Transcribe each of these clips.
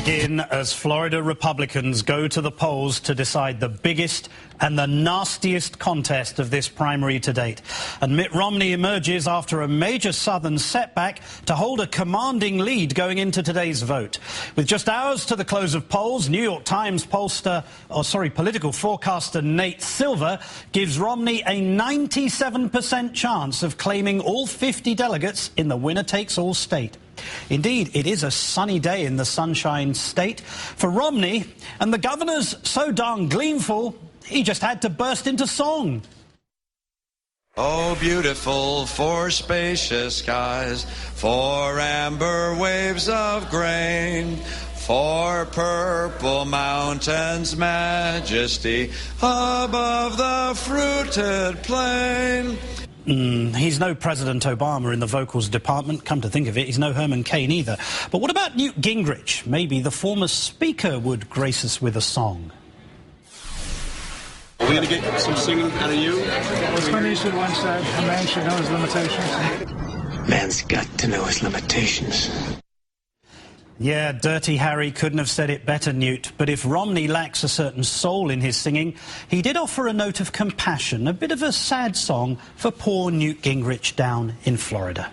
begin as Florida Republicans go to the polls to decide the biggest and the nastiest contest of this primary to date. And Mitt Romney emerges after a major Southern setback to hold a commanding lead going into today's vote. With just hours to the close of polls, New York Times political forecaster Nate Silver gives Romney a 97% chance of claiming all 50 delegates in the winner-takes-all state. Indeed, it is a sunny day in the Sunshine State for Romney, and the governor's so darn gleamful, he just had to burst into song. Oh, beautiful for spacious skies, for amber waves of grain, for purple mountains' majesty above the fruited plain. He's no President Obama in the vocals department. Come to think of it, he's no Herman Cain either. But what about Newt Gingrich? Maybe the former speaker would grace us with a song. Are we going to get some singing out of you? As Clinton Eastwood once said, a man should know his limitations. Man's got to know his limitations. Yeah, Dirty Harry couldn't have said it better, Newt. But if Romney lacks a certain soul in his singing, he did offer a note of compassion, a bit of a sad song for poor Newt Gingrich down in Florida.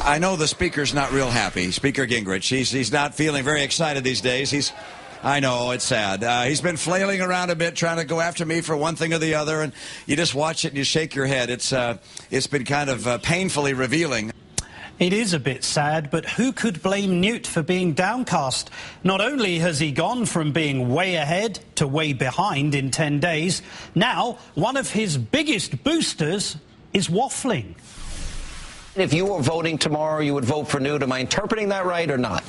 I know the speaker's not real happy, Speaker Gingrich. He's not feeling very excited these days. I know, it's sad. He's been flailing around a bit, trying to go after me for one thing or the other, and you just watch it and you shake your head. It's been kind of painfully revealing. It is a bit sad, but who could blame Newt for being downcast? Not only has he gone from being way ahead to way behind in 10 days, now one of his biggest boosters is waffling. If you were voting tomorrow, you would vote for Newt. Am I interpreting that right or not?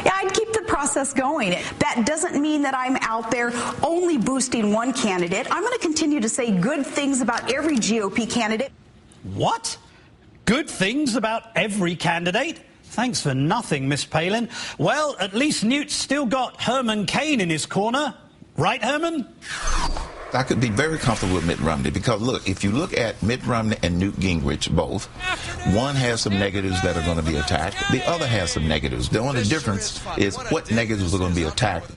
Yeah, I'd keep the process going. That doesn't mean that I'm out there only boosting one candidate. I'm going to continue to say good things about every GOP candidate. What? Good things about every candidate? Thanks for nothing, Miss Palin. Well, at least Newt's still got Herman Cain in his corner. Right, Herman? I could be very comfortable with Mitt Romney because, look, if you look at Mitt Romney and Newt Gingrich both, one has some negatives that are going to be attacked. The other has some negatives. The only difference is what negatives are going to be attacked.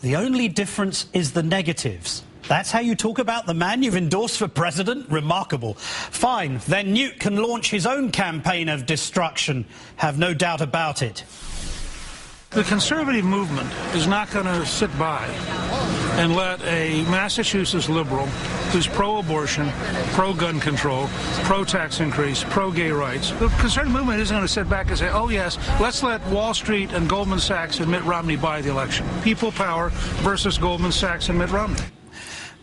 The only difference is the negatives. That's how you talk about the man you've endorsed for president? Remarkable. Fine, then Newt can launch his own campaign of destruction. Have no doubt about it. The conservative movement is not going to sit by and let a Massachusetts liberal who's pro-abortion, pro-gun control, pro-tax increase, pro-gay rights. The conservative movement isn't going to sit back and say, oh, yes, let's let Wall Street and Goldman Sachs and Mitt Romney buy the election. People power versus Goldman Sachs and Mitt Romney.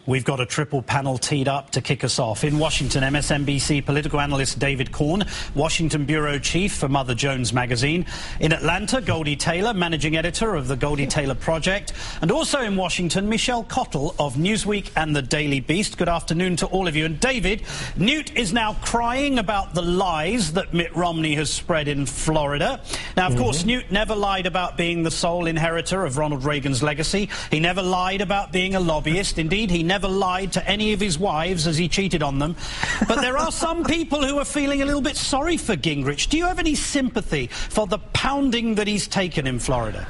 We've got a triple panel teed up to kick us off. In Washington, MSNBC political analyst David Corn, Washington bureau chief for Mother Jones magazine. In Atlanta, Goldie Taylor, managing editor of the Goldie Taylor Project. And also in Washington, Michelle Cottle of Newsweek and the Daily Beast. Good afternoon to all of you. And David, Newt is now crying about the lies that Mitt Romney has spread in Florida. Now, of course, Newt never lied about being the sole inheritor of Ronald Reagan's legacy. He never lied about being a lobbyist. Indeed, he never lied to any of his wives as he cheated on them. But there are some people who are feeling a little bit sorry for Gingrich. Do you have any sympathy for the pounding that he's taken in Florida?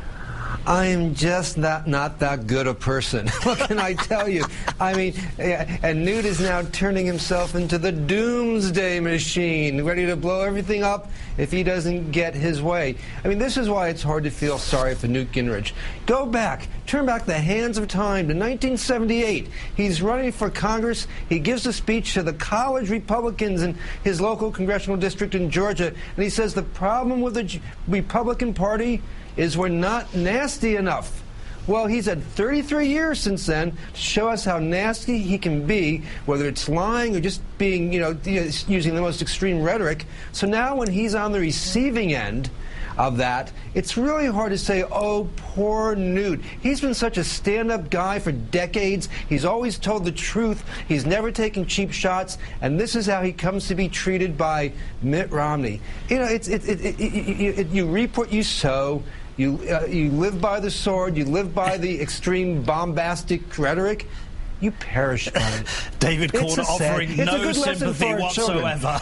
I am just not that good a person. What can I tell you? I mean, and Newt is now turning himself into the doomsday machine, ready to blow everything up if he doesn't get his way. I mean, this is why it's hard to feel sorry for Newt Gingrich. Go back, turn back the hands of time to 1978. He's running for Congress. He gives a speech to the college Republicans in his local congressional district in Georgia, and he says the problem with the Republican Party is we're not nasty enough. Well, he's had 33 years since then to show us how nasty he can be, whether it's lying or just being, using the most extreme rhetoric. So now when he's on the receiving end of that, it's really hard to say, oh, poor Newt. He's been such a stand-up guy for decades. He's always told the truth. He's never taken cheap shots. And this is how he comes to be treated by Mitt Romney. You know, you reap what you sow. You live by the sword. You live by the extreme bombastic rhetoric. you perish by it. David Corn offering no sympathy whatsoever.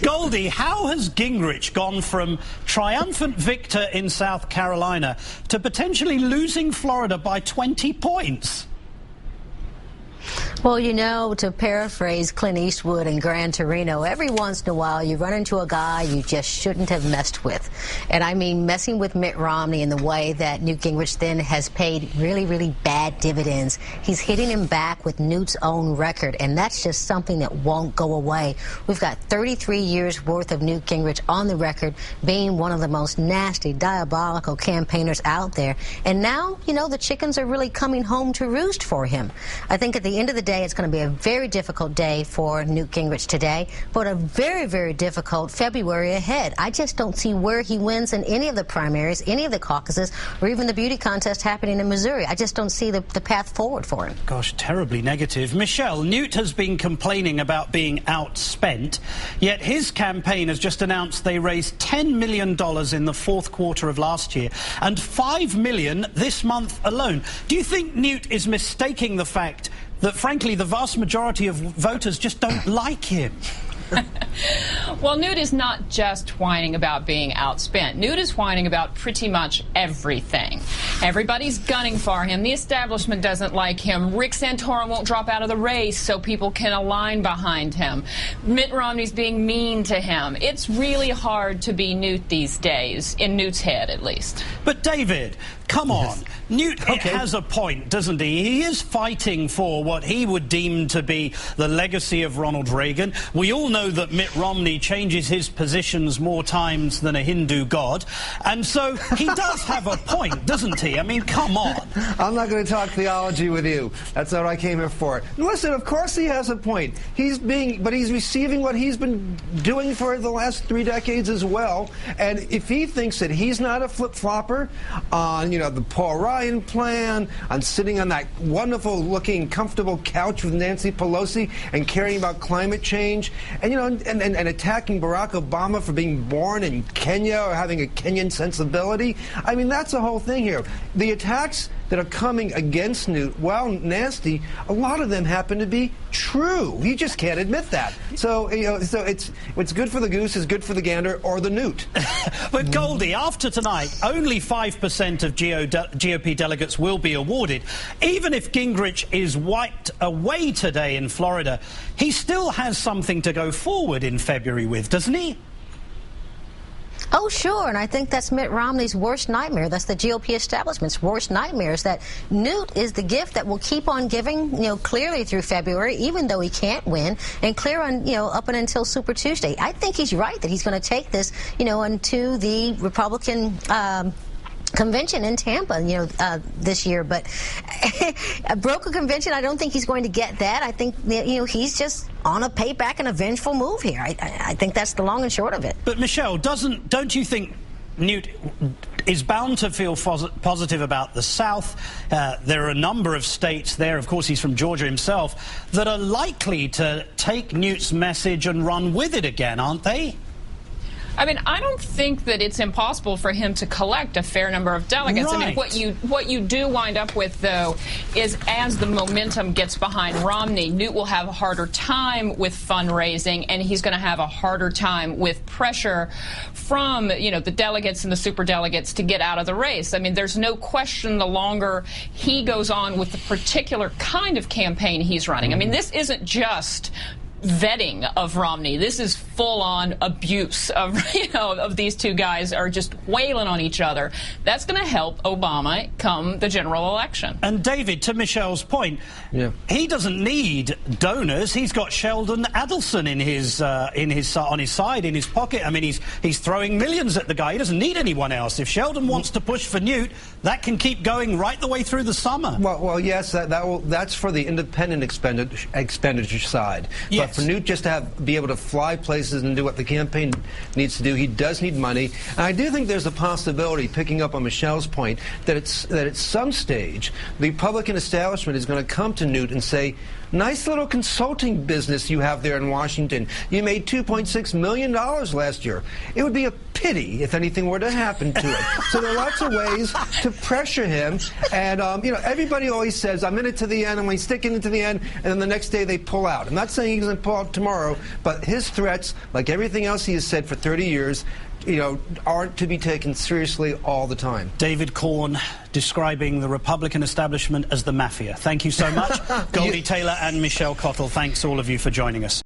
Goldie, how has Gingrich gone from triumphant victor in South Carolina to potentially losing Florida by 20 points? Well, you know, to paraphrase Clint Eastwood in Gran Torino, every once in a while you run into a guy you just shouldn't have messed with. And I mean messing with Mitt Romney in the way that Newt Gingrich then has paid really, really bad dividends. He's hitting him back with Newt's own record, and that's just something that won't go away. We've got 33 years worth of Newt Gingrich on the record being one of the most nasty, diabolical campaigners out there. And now, you know, the chickens are really coming home to roost for him. I think at the end of the day, it's going to be a very difficult day for Newt Gingrich today, but a very, very difficult February ahead. I just don't see where he wins in any of the primaries, any of the caucuses, or even the beauty contest happening in Missouri. I just don't see the path forward for him. Gosh, terribly negative. Michelle, Newt has been complaining about being outspent, yet his campaign has just announced they raised $10 million in the fourth quarter of last year and $5 million this month alone. Do you think Newt is mistaking the fact that, frankly, the vast majority of voters just don't like him? Well, Newt is not just whining about being outspent. Newt is whining about pretty much everything. Everybody's gunning for him. The establishment doesn't like him. Rick Santorum won't drop out of the race so people can align behind him. Mitt Romney's being mean to him. It's really hard to be Newt these days, in Newt's head at least. But, David, come on. Newt has a point, doesn't he? He is fighting for what he would deem to be the legacy of Ronald Reagan. We all know that Mitt Romney changes his positions more times than a Hindu god. And so he does have a point, doesn't he? I mean, come on. I'm not going to talk theology with you. That's what I came here for. Listen, of course he has a point. But he's receiving what he's been doing for the last 3 decades as well. And if he thinks that he's not a flip-flopper on, you know, the Paul Ryan plan, on sitting on that wonderful-looking, comfortable couch with Nancy Pelosi and caring about climate change, and, you know, and attacking Barack Obama for being born in Kenya or having a Kenyan sensibility. I mean, that's the whole thing here. The attacks that are coming against Newt, while nasty, a lot of them happen to be true. He just can't admit that. So, you know, so it's what's good for the goose is good for the gander or the Newt. But Goldie, after tonight, only 5% of GOP delegates will be awarded. Even if Gingrich is wiped away today in Florida, he still has something to go forward in February with, doesn't he? Oh, sure, and I think that's Mitt Romney's worst nightmare. That's the GOP establishment's worst nightmare, is that Newt is the gift that will keep on giving, you know, clearly through February, even though he can't win, and clear on, you know, up and until Super Tuesday. I think he's right that he's going to take this, you know, into the Republican convention in Tampa, you know, this year. But a broker convention, I don't think he's going to get that. I think, you know, he's just on a payback and a vengeful move here. I think that's the long and short of it. But Michelle, don't you think Newt is bound to feel positive about the South? There are a number of states there, of course he's from Georgia himself, that are likely to take Newt's message and run with it again, aren't they? I mean, I don't think that it's impossible for him to collect a fair number of delegates. Right. I mean, what you do wind up with, though, is as the momentum gets behind Romney, Newt will have a harder time with fundraising, and he's going to have a harder time with pressure from, you know, the delegates and the superdelegates to get out of the race. I mean, there's no question the longer he goes on with the particular kind of campaign he's running. I mean, this isn't just vetting of Romney. This is full-on abuse of, you know, of these two guys are just wailing on each other. That's going to help Obama come the general election. And David, to Michelle's point, he doesn't need donors. He's got Sheldon Adelson on his side, in his pocket. I mean, he's throwing millions at the guy. He doesn't need anyone else. If Sheldon wants to push for Newt, that can keep going right the way through the summer. Well, yes, that's for the independent expenditure side. Yes. But for Newt just to be able to fly places places and do what the campaign needs to do. He does need money. And I do think there's a possibility, picking up on Michelle's point, that at some stage the Republican establishment is going to come to Newt and say, nice little consulting business you have there in Washington. You made $2.6 million last year. It would be a pity if anything were to happen to it. So there are lots of ways to pressure him. And, you know, everybody always says, I'm in it to the end, I'm going to stick it to the end, and then the next day they pull out. I'm not saying he's going to pull out tomorrow, but his threats, like everything else he has said for 30 years, you know, aren't to be taken seriously all the time. David Corn describing the Republican establishment as the mafia. Thank you so much. Goldie Taylor and Michelle Cottle, thanks all of you for joining us.